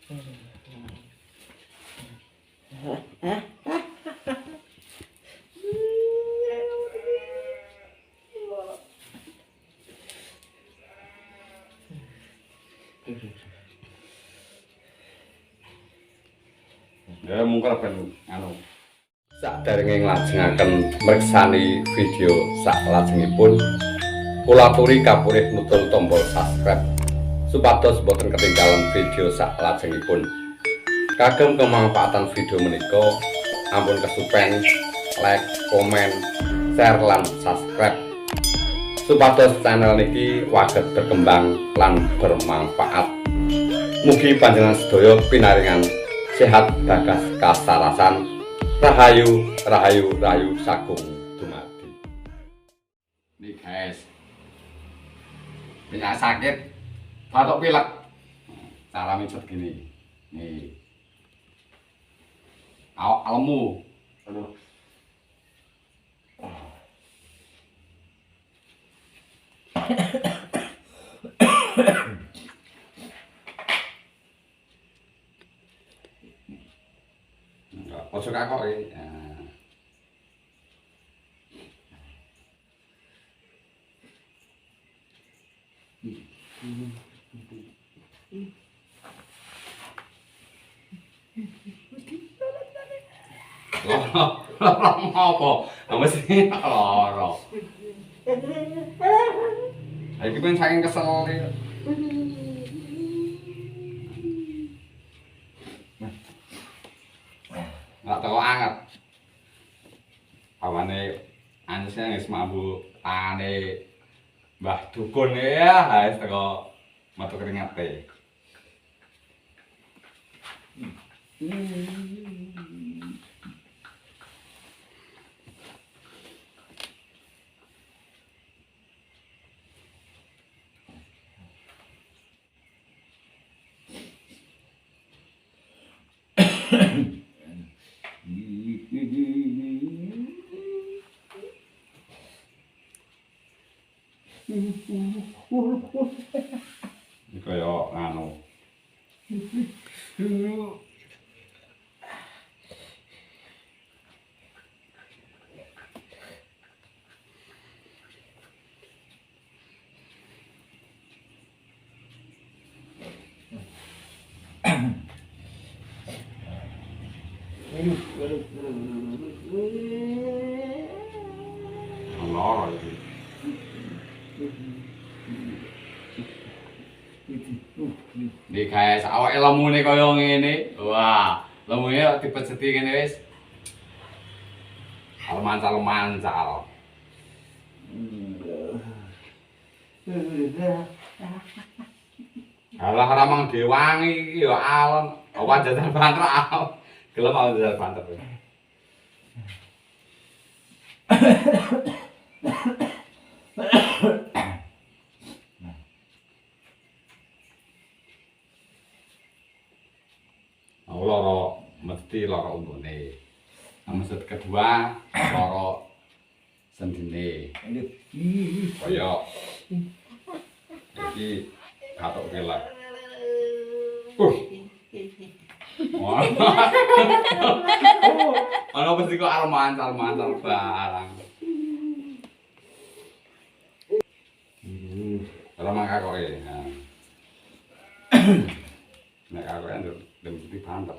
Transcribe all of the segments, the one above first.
Ya mungkin ben anu saderenge nglajengaken mriksani video saklajengipun kula aturi kapurih nutul tombol subscribe supados boten ketinggalan video saklajengipun. Kagem kemanfaatan video menika ampun kesupen like, komen, share lan subscribe supados channel niki waget berkembang lan bermanfaat. Mugi panjenengan sedaya pinaringan sehat bagas kasarasan rahayu rahayu rahayu sagung dumadi. Nih guys, punya sakit batuk pilek cara mincet gini nih alemu ojo kakok ya. Loro apa? Mesti loro. Iki ben saking kesel iki. Nggak tau anget. Awane anusnya wis mambu tane Mbah Dukun ya, wis teko metu keringate. Ini kaya anu. Loro iki. Nih guys, awake lemune kaya ngene. Wah, lemune kok dipeceti ngene wis. Mancal-mancal. Alah ramang dewangi iki ya alon. Apa jajal banter alon. Gelem aku jajal banter. Loro mesti loro untune. Maksud kedua loro sendine. Kaya iki katok kelak. Ana mesti kok arep-mancal barang. Ora mangka kok e. Nek aku kan mesti pantep.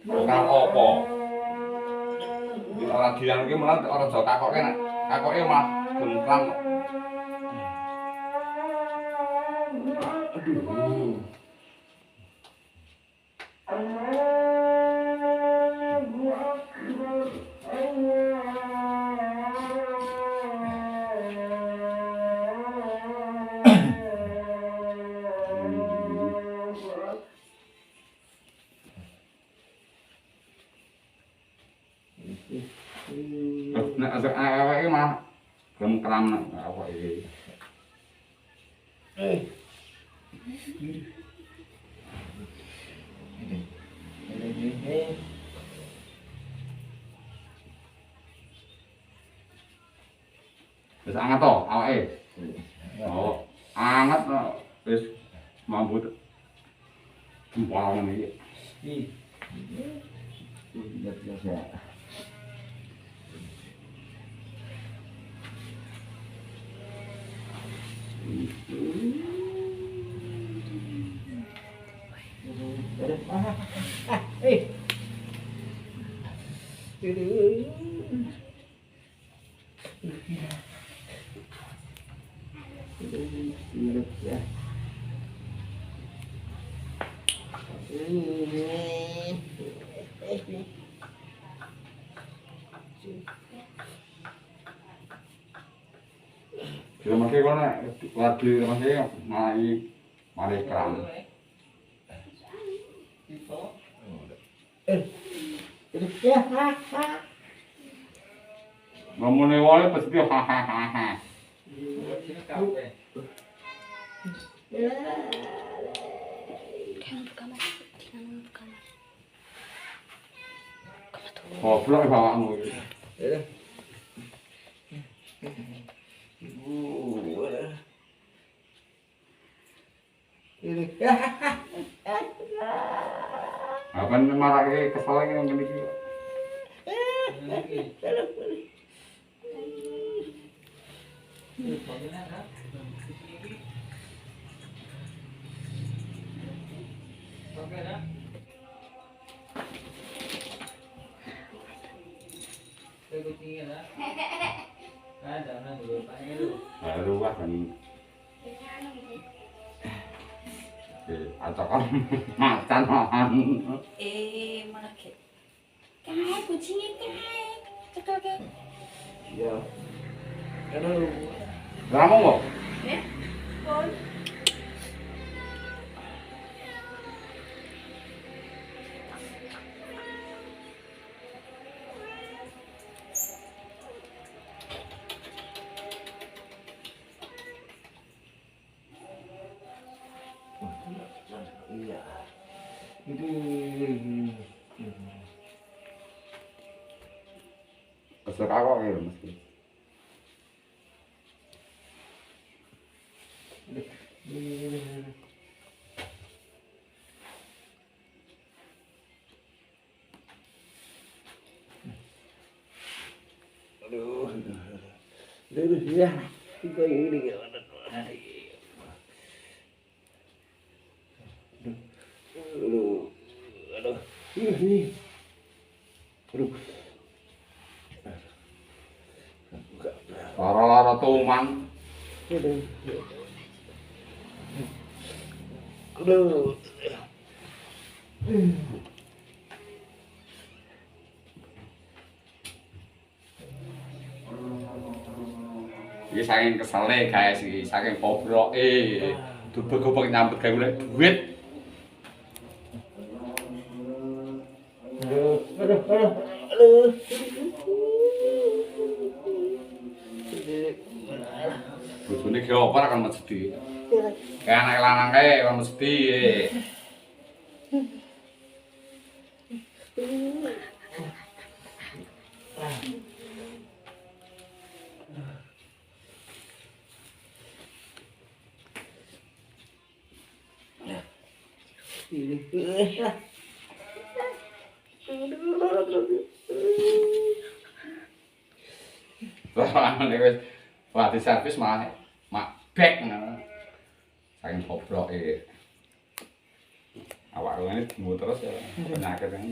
Ora apa. Ora dian iki malah ora aja takoke nek takoke malah gemplang. Aduh. nek awake mah keram nek awake. Wis anget to awake. Oh, anget wis mampu jempol ngene iki. Kira masih kono lagi masih mari keram. Ngomongnya wae pasti hahaha. Goblok bawahmu iki. Apa marake kesel ngene iki. Baru wah kan. Atakan macan macan. Mana ke? Kai kucingnya kai. Cekel ke. Ya. Aduh. Kamu kok? Ya. Kon. Iya. Itu Kesel kok ya mesti. aduh. Aduh ya. Itu ini gimana? Aduh. Aduh. Ini. Aduh. Lara-lara tuman. Aduh. Aduh. Iki saking kesele guys iki, saking bobroke. Dubek-dubek nyambut gawe golek duit. Aduh. Aduh. Aduh. Aduh. Bojone ki opo ra kan mesti. Kayak anak lanang kae kan mesti. Wah, di servis malah mak bek ngono. Saking bobroke. Awak ngene dimu terus ya penyakit kan.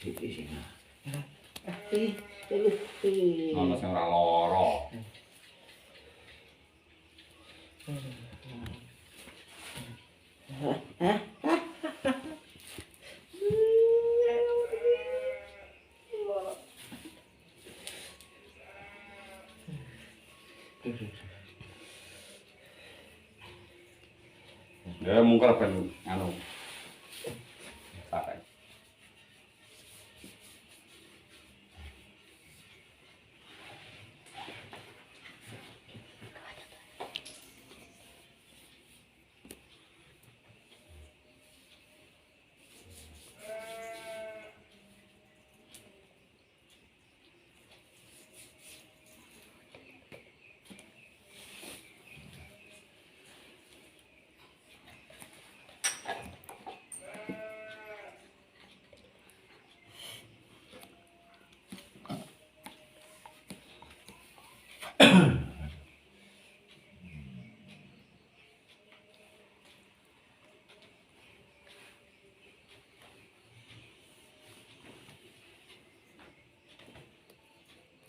Sini. Ono sing ora lara. Ya mungkin ben anu. Sampai.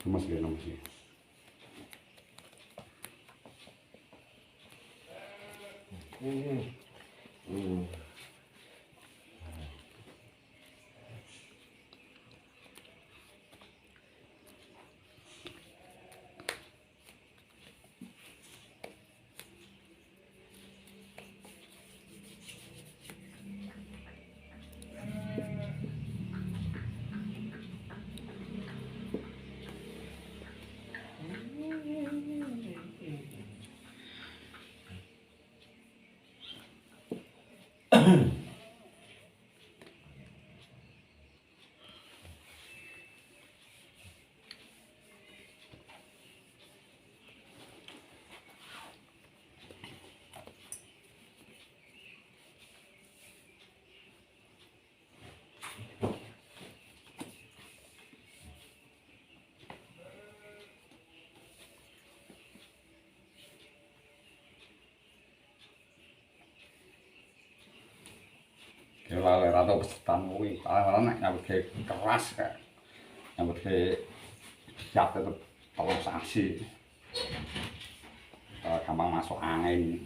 Lemes ya, lemes ya. Kira lera tau pesetan kuwi, kalau nek nyambut keras kayak nyambut ke siap tetep kalau saksi. Gampang masuk angin.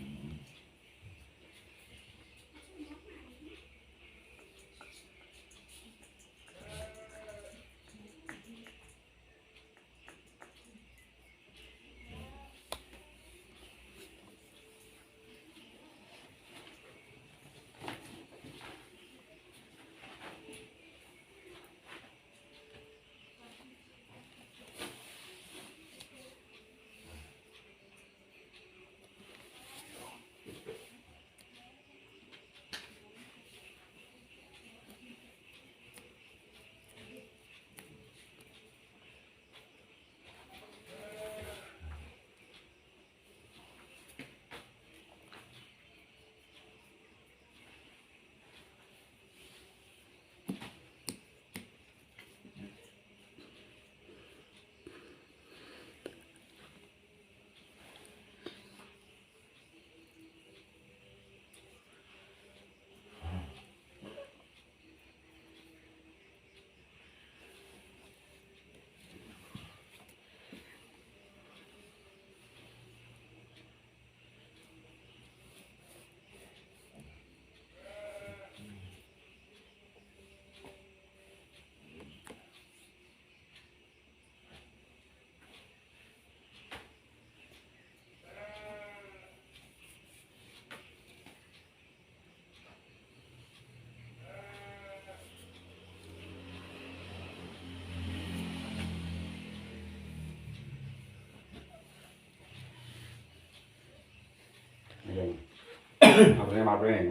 Marune.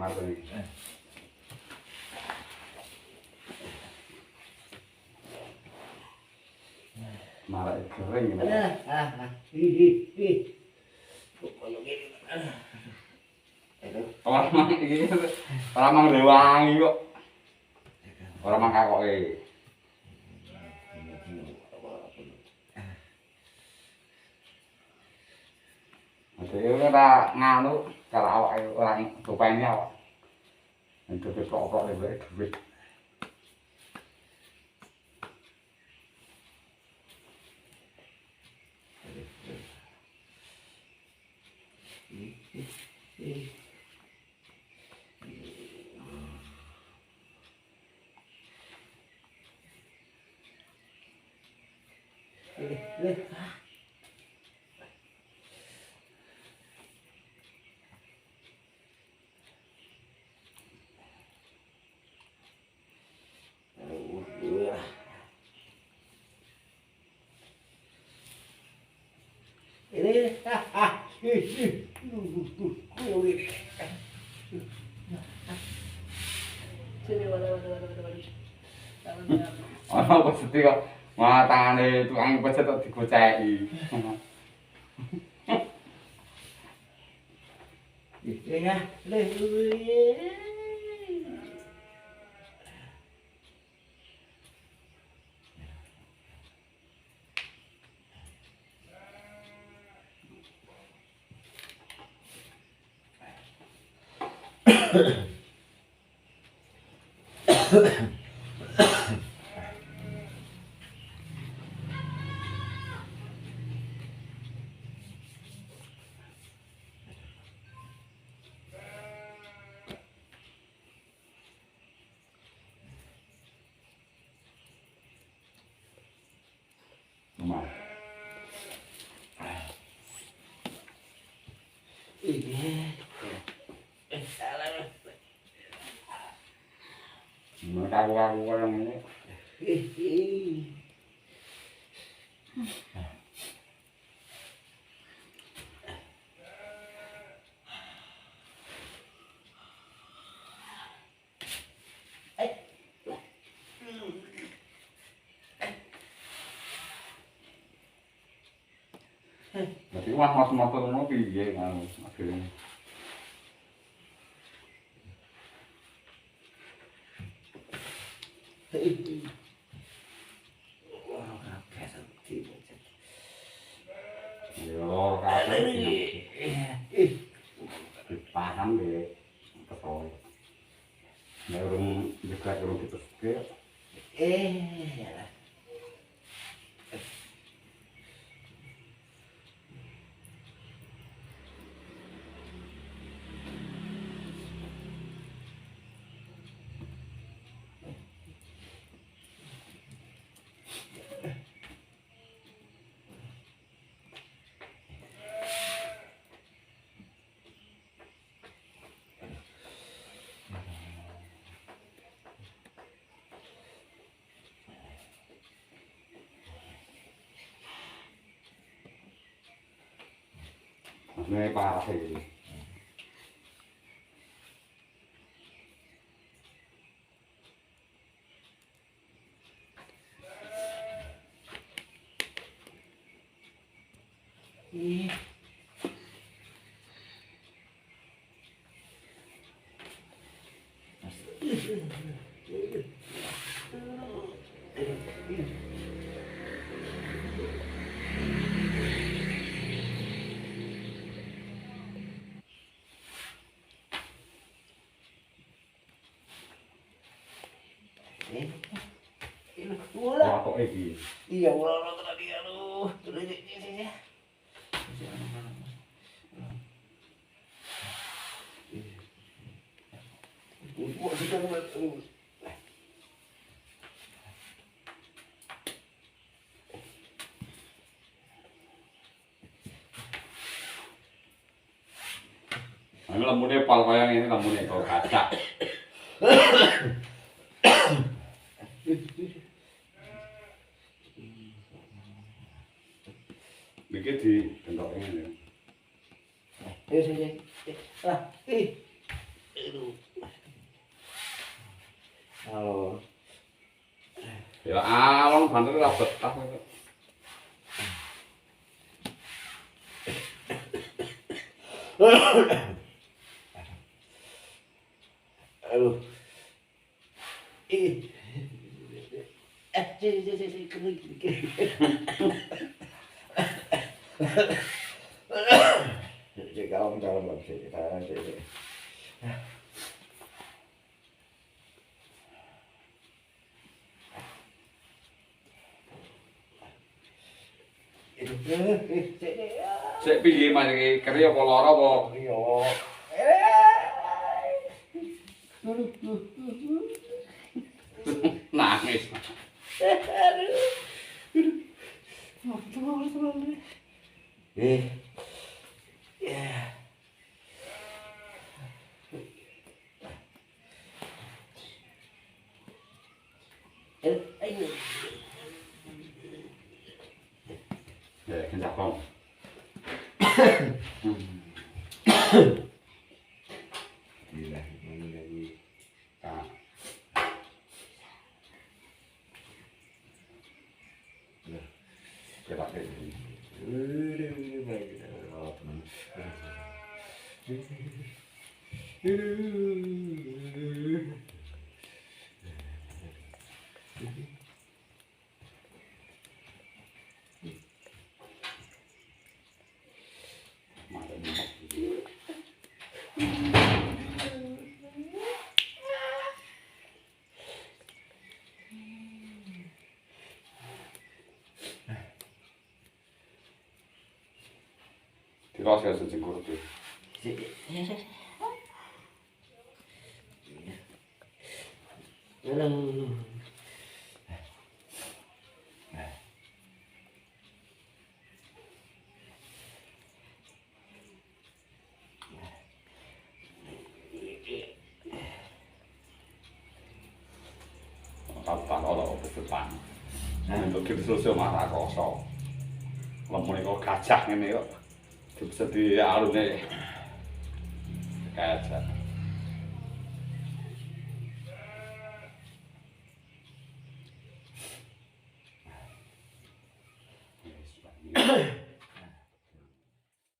Malah kering ini. Orang mang iki orang mang rewangi kok. Orang mang kakoke. Dhewe ora nganu karo awake ora dopeni awak. Nek kok duit. Ana peceti kok malah tangane tukang pecet kok digoceki. Ya, Rumah. Kaku-kaku orang ini. Berarti mas motor mau piye kan akhirnya. Yo, kakek. Paham deh. Kesel. Nek urung juga urung diteske. Maksudnya parah sih. Watok iki. Iya, ulah tadi aduh. Terus ini. Kok kita buat Ini lemune pal kaya ini lemune kok kaca. Iki di bentuk ini. sini. Aduh. Halo. Ya alon banter ora betah. Aduh. Jadi kalem sih kita jadi. Sik piye Mas iki keri apa lara apa? Yo. Nangis. Ya. Ayo. Ya, kendak kong. Gila, ini lagi. Ah. Ya. Kita pakai ini. Kira saya siji kurti. Halo. Tapan ora opo-opan. Untuk kita susu marah kosong. Lemune kok gajah ngene kok. Bisa di alune. Gajah.